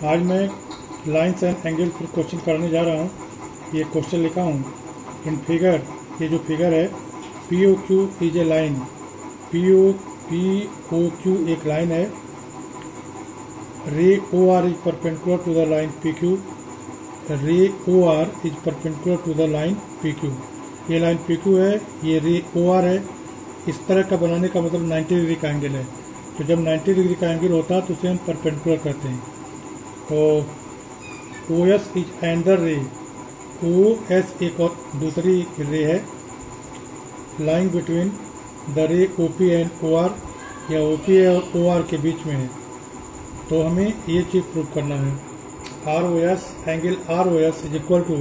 आज मैं lines and angle पर क्वेश्चन करने जा रहा हूँ। ये क्वेश्चन लिखा हूँ इन फिगर। ये जो फिगर है P O Q is a line. P O Q एक लाइन है। Ray O R is perpendicular to the line P Q. Ray O R is perpendicular to the line P Q. ये line P Q है, ये रे O are है। इस तरह का बनाने का मतलब 90 डिग्री का एंगल है। तो जब 90 डिग्री का एंगल होता है तो उसे हम परपेंडिकुलर कहते हैं। तो ओ एस इज एंडर रे। ओ एस एक और दूसरी रे है line between the ray O P and O R, या ओ पी और ओ आर के बीच में है। तो हमें ये चीज़ प्रूव करना है। R O S angle R O S is equal to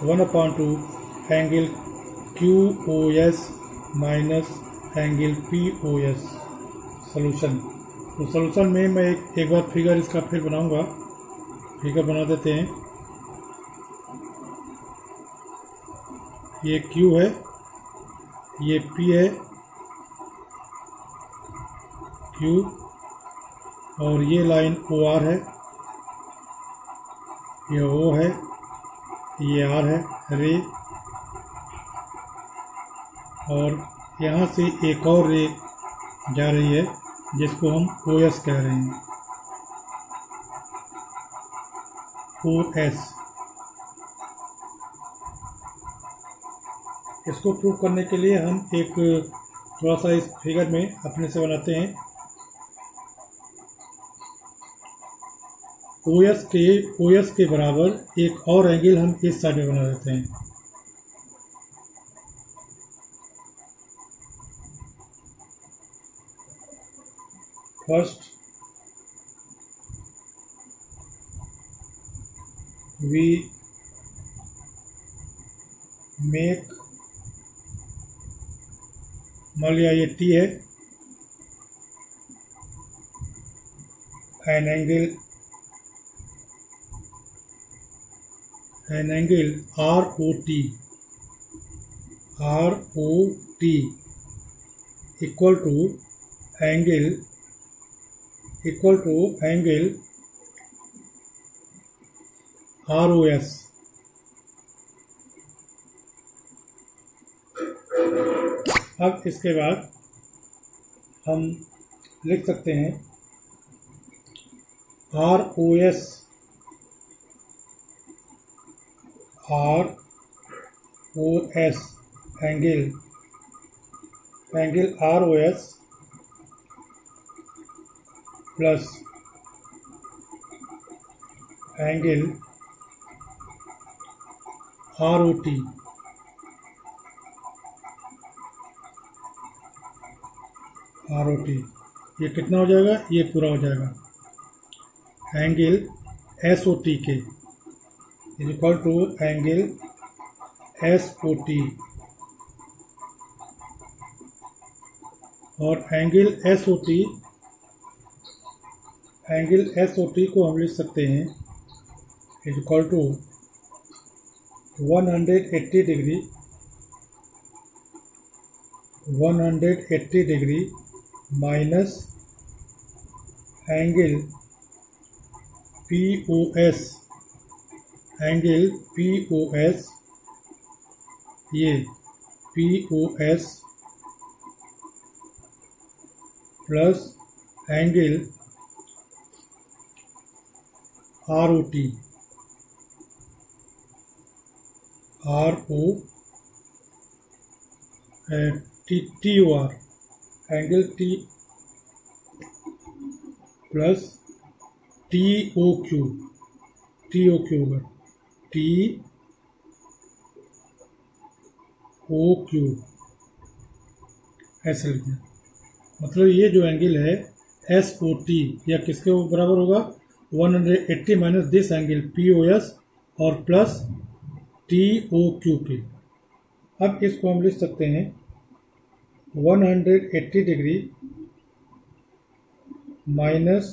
1/2 angle Q O S minus angle P O S. Solution. तो सोल्यूशन में मैं एक बार फिगर इसका फिर बनाऊंगा। फिगर बना देते हैं। ये Q है, ये P है Q, और ये लाइन OR है, ये O है, ये R है रे, और यहाँ से एक और रे जा रही है जिसको हम OS कह रहे हैं। OS। इसको प्रूव करने के लिए हम एक थोड़ा सा इस फिगर में अपने से बनाते हैं। OS के बराबर एक और एंगल हम इस साइड में बना देते हैं। फर्स्ट वी मेक, मान लिया ये T है, and angle R O T equal to angle R O S. अब इसके बाद हम लिख सकते हैं R O S angle R O S plus angle R O T ये कितना हो जाएगा? ये पूरा हो जाएगा। एंगल एस ओ टी के is equal to angle S O T, और एंगल एस ओ टी को हम लिख सकते हैं is equal to 180 degree minus angle P O S, ये P O S plus angle R O T T O R, angle T plus T O Q होगा, T O Q ऐसे लिखिए। मतलब ये जो एंगल है एस ओ टी, या किसके बराबर होगा? 180 minus this angle P O S और प्लस टी ओ क्यू के। अब इसको हम लिख सकते हैं 180 degree minus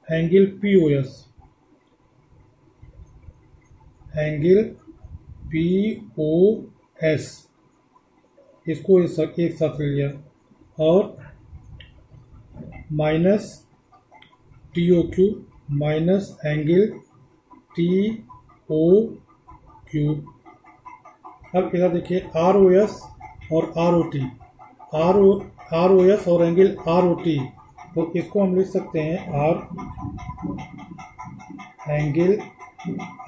angle P O S, इसको एक साथ ले लिया, और minus T O Q minus angle T O Q. अब इधर देखिए आर ओ एस और R O T, R O S और एंगल आर ओ टी, तो इसको हम लिख सकते हैं R angle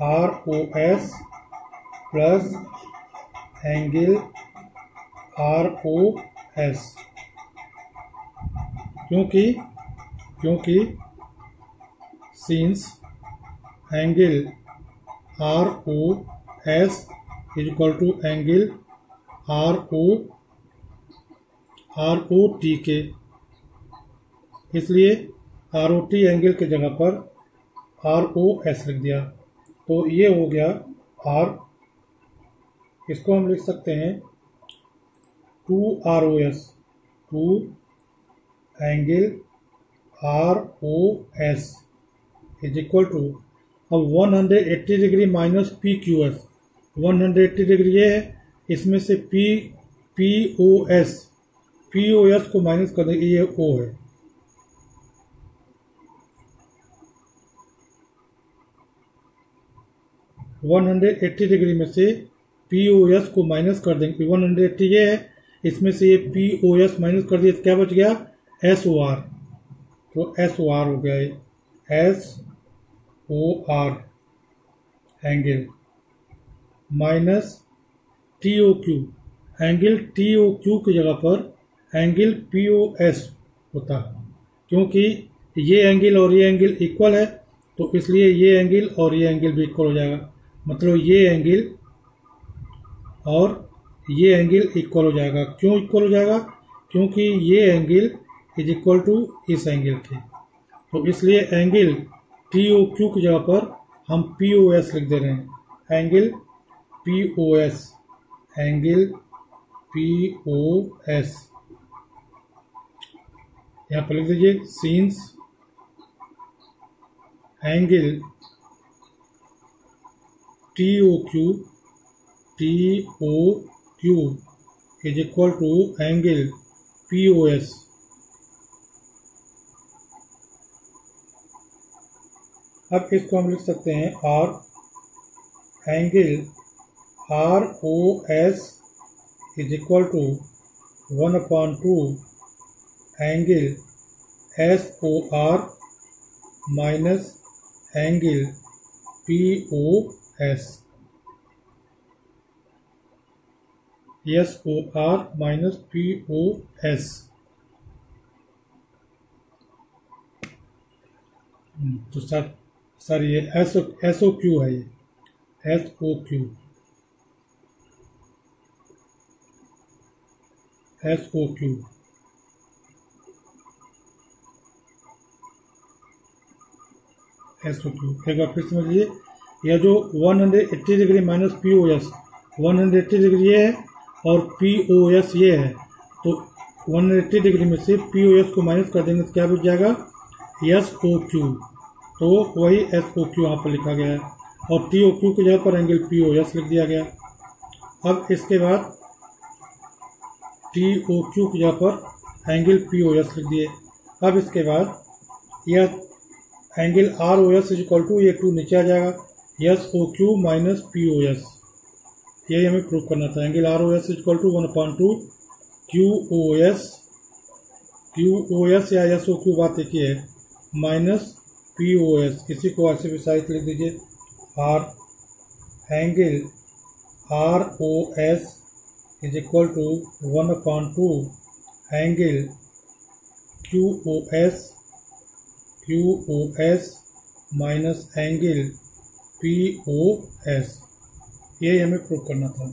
R O S plus angle R O S, क्योंकि since angle R O S is equal to angle R O T के, इसलिए आर ओ टी एंगल की जगह पर आर ओ एस लिख दिया। तो ये हो गया आर, इसको हम लिख सकते हैं 2 R O S, 2 angle R O S is equal to, अब 180 degree minus P Q S, 180 degree ये है, इसमें से पी ओ एस को माइनस कर देंगे, ये ओ है, वन 180 डिग्री में से पी ओ एस को माइनस कर देंगे, 180 ये है, इसमें से ये पी ओ एस माइनस कर दिया, क्या बच गया एस ओ आर, तो एस ओ आर हो गया, ये S O R angle minus T O Q, angle T O Q की जगह पर एंगल पी ओ एस होता है, क्योंकि ये एंगल और ये एंगल इक्वल है, तो इसलिए ये एंगल और ये एंगल भी इक्वल हो जाएगा, मतलब ये एंगल और ये एंगल इक्वल हो जाएगा। क्यों इक्वल हो जाएगा? क्योंकि ये एंगल इज इक्वल टू इस एंगल के, तो इसलिए एंगल टी ओ क्यू की जगह पर हम पी ओ एस लिख दे रहे हैं, angle P O S, angle P O S यहाँ पर लिख दीजिए, since angle T O Q is equal to angle P O S, अब इसको हम लिख सकते हैं R, angle R O S is equal to 1/2 angle S O R minus angle P O S, S O R minus P O S. तो sir ये S O Q है, ये S O Q, S O Q, S O Q, एक बार फिर समझिए, यह जो 180 degree minus P O S, 180 degree ये है और पी ओ एस ये है, तो 180 डिग्री में से पी ओ एस को माइनस कर देंगे तो क्या बच जाएगा एस ओ क्यू, तो वही एस ओ क्यू यहाँ पर लिखा गया है, और टी ओ क्यू की जगह पर एंगल पी ओ एस लिख दिया गया। अब इसके बाद टी ओ क्यू की जगह पर एंगल पी ओ एस लिख दिए। अब इसके बाद यह angle R O S is equal to, ये 2 नीचे आ जाएगा, S O Q minus P O S, यही हमें प्रूव करना था, angle R O S is equal to 1/2 Q O S या एस ओ क्यू, बात एक ही है, माइनस पी ओ एस, इसी को ऐसे भी साइड लिख दीजिए, R angle R O S is equal to 1/2 angle Q O S minus angle P O S, यही हमें प्रूव करना था,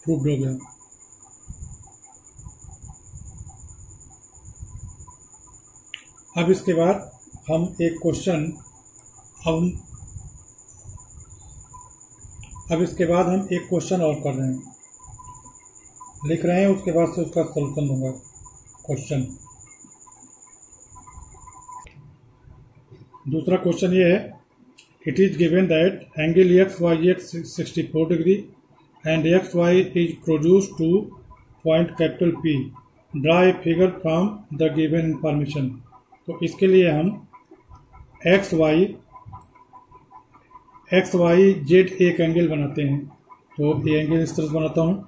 प्रूव्ड हो गया। अब इसके बाद हम एक क्वेश्चन और कर रहे हैं, लिख रहे हैं, उसके बाद से उसका सॉल्यूशन दूंगा। क्वेश्चन दूसरा क्वेश्चन ये है, it is given that angle X Y X 64 degree and X Y is produce to point capital P, draw a figure from the given information. तो इसके लिए हम X Y X Y Z एक angle बनाते हैं। तो ये angle इस तरह से बनाता हूँ।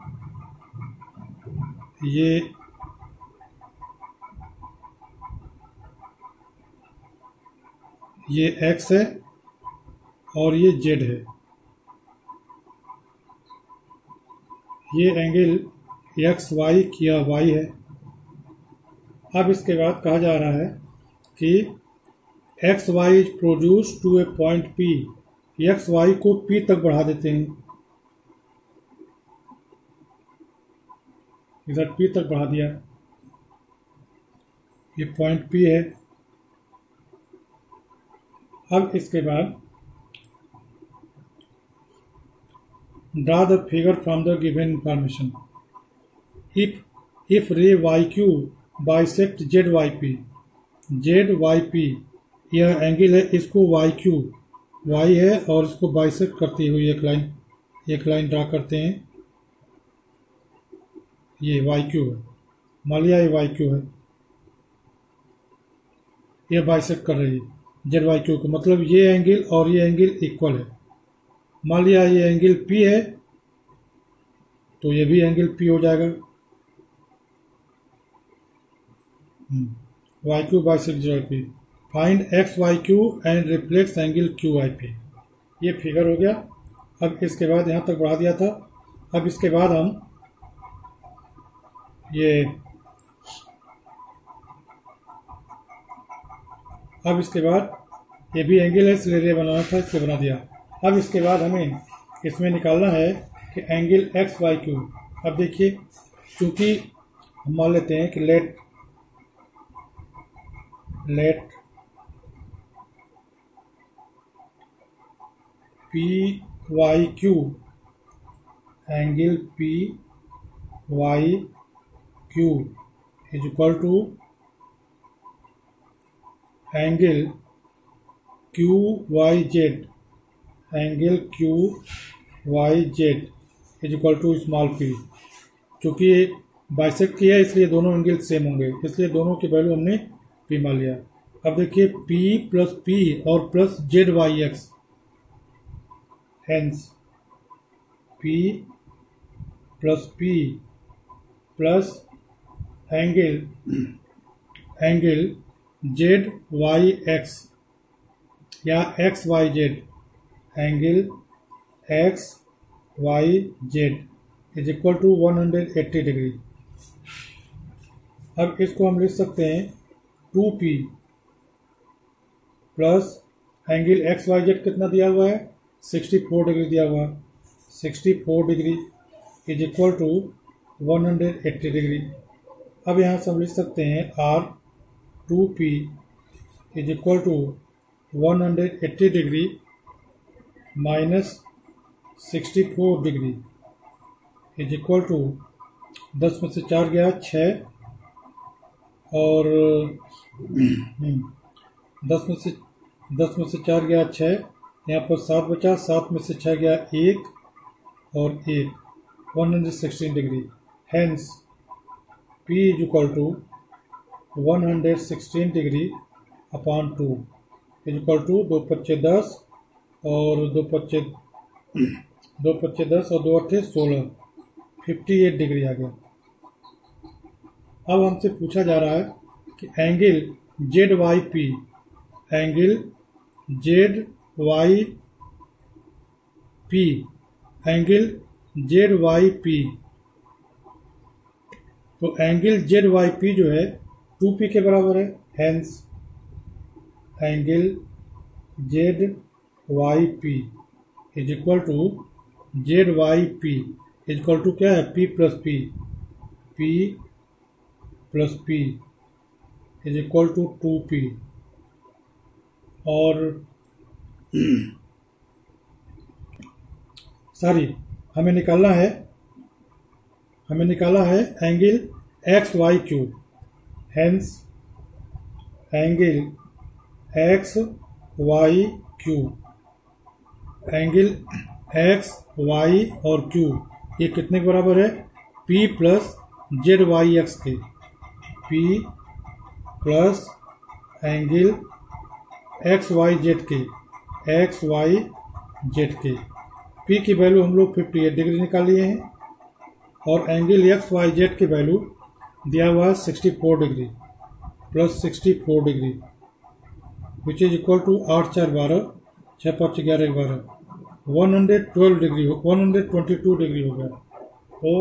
ये एक्स है और ये जेड है। ये एंगल एक्स वाई किया वाई है। अब इसके बाद कहा जा रहा है कि X Y is produce to a point P. X Y को पी तक बढ़ा देते हैं, इधर पी तक बढ़ा दिया। ये पॉइंट पी है। अब इसके बाद draw the figure from the given information. If ray Y Q bisect Z Y P, यह एंगल है, इसको वाई क्यू वाई है और इसको बाइसेक्ट करती हुई एक लाइन ड्रा करते हैं। ये वाई क्यू है, मान लिया ये वाई क्यू है, यह बाइसेक्ट कर रही है जेड वाई क्यू को, मतलब ये एंगल और ये एंगल इक्वल है। मान लिया ये एंगल P है तो ये भी एंगल P हो जाएगा। Y Q bisect Z Y P. Find X Y Q and reflex angle Q Y P. ये फिगर हो गया। अब इसके बाद यहाँ तक बढ़ा दिया था। अब इसके बाद हम ये भी एंगल है इसलिए रे बनाना था, इससे बना दिया। अब इसके बाद हमें इसमें निकालना है कि एंगल एक्स वाई क्यू। अब देखिए, चूंकि हम मान लेते हैं कि let P Y Q angle P Y Q is equal to angle Q Y Z, angle Q Y Z is equal to small P. चूँकि बाइसेक्ट किया है इसलिए दोनों एंगल सेम होंगे, इसलिए दोनों की वैल्यू हमने पी मान लिया। अब देखिए P प्लस पी और plus Z Y X, hence P plus P plus angle Z Y X या X Y Z, angle X Y Z is equal to 180 degree. अब इसको हम लिख सकते हैं 2P plus angle X Y Z कितना दिया हुआ है, 64 डिग्री दिया हुआ है, 64 degree is equal to 180 degree. अब यहाँ से हम लिख सकते हैं R 2P is equal to 180 degree minus 64 degree is equal to 10 में से 4 गया 6 और 10 में से 4 गया 6, यहाँ पर 7 बचा, 7 में से 6 गया 1 और 1 116 degree. Hence P is equal to 116 degree upon 2 is equal to 2 पच्चे 10 और 2 पच्चे 10 और 2 अट्ठे 16, 58 डिग्री आ गया। अब हमसे पूछा जा रहा है कि angle Z Y P, angle Z Y P, angle Z Y P. तो एंगल जेड वाई पी जो है 2P के बराबर है। Hence angle Z Y P is equal to Z Y P is equal to क्या है, P plus P, P plus P is equal to 2P। और हमें निकाला है angle X Y Q. Hence angle X Y Q, angle X Y और Q ये कितने के बराबर है, P plus Z Y X के, P plus angle X Y Z के, एक्स वाई जेड के। पी की वैल्यू हम लोग 58 डिग्री निकाल लिए हैं और एंगल एक्स वाई जेड की वैल्यू दिया हुआ है 64 degree plus 64 degree which is equal to 8 4 12 6 5 11 12 112 degree 122 degree हो गया। तो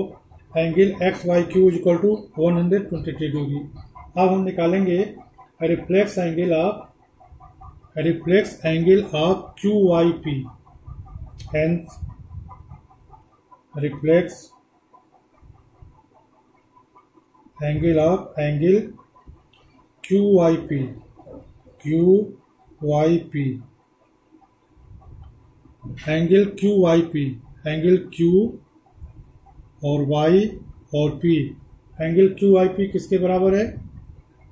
angle X Y Q is equal to 123 degree. अब हम निकालेंगे reflex angle of Q Y P. Hence reflex angle Q Y P angle Q और Y और P. Angle Q Y P किसके बराबर है?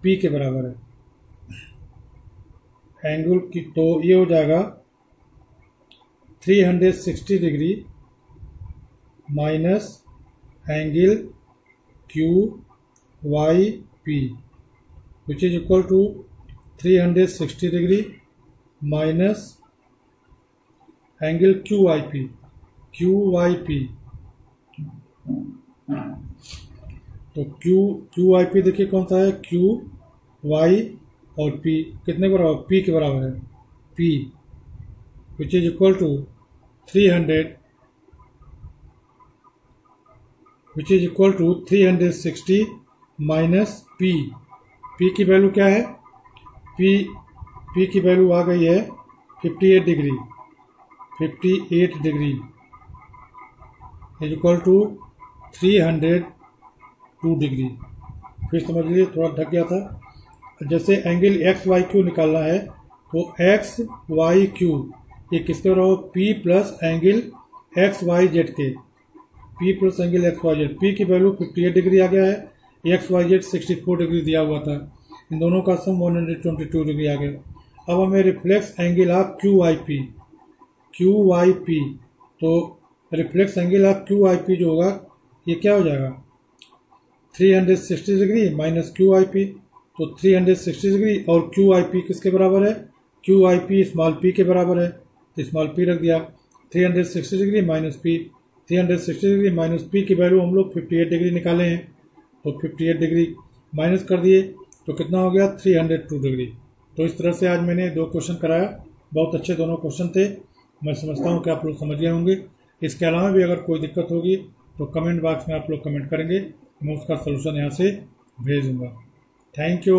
पी के बराबर है। एंगल की तो ये हो जाएगा 360 degree minus angle Q Y P which is equal to 360 degree minus angle Q Y P. तो क्यू वाई पी देखिए कौन सा है? क्यू वाई और पी कितने के बराबर? पी के बराबर है। P which is equal to 360 minus P. P की वैल्यू क्या है? पी की वैल्यू आ गई है 58 degree is equal to 302 degree. फिर समझ लीजिए, थोड़ा ढक गया था। जैसे एंगल एक्स वाई क्यू निकालना है तो एक्स वाई क्यू ये किसके बराबर? P plus angle X Y Z के। P plus angle X Y Z. P की वैल्यू 58 डिग्री आ गया है, एक्स वाई जेड 64 डिग्री दिया हुआ था, इन दोनों का सम 122 डिग्री आ गया। अब हमें reflex angle of Q Y P. तो reflex angle of Q Y P जो होगा ये क्या हो जाएगा? 360 degree minus Q Y P. तो 360 डिग्री और क्यू आई पी किसके बराबर है? Q I P small P के बराबर है, तो स्मॉल पी रख दिया। 360 degree minus P, 360 degree minus P की वैल्यू हम लोग 58 डिग्री निकाले हैं, तो 58 डिग्री माइनस कर दिए तो कितना हो गया? 302 डिग्री। तो इस तरह से आज मैंने 2 क्वेश्चन कराया। बहुत अच्छे दोनों क्वेश्चन थे। मैं समझता हूँ कि आप लोग समझ गए होंगे। इसके अलावा भी अगर कोई दिक्कत होगी तो कमेंट बॉक्स में आप लोग कमेंट करेंगे, मैं उसका सलूशन यहाँ से भेज दूँगा। Thank you.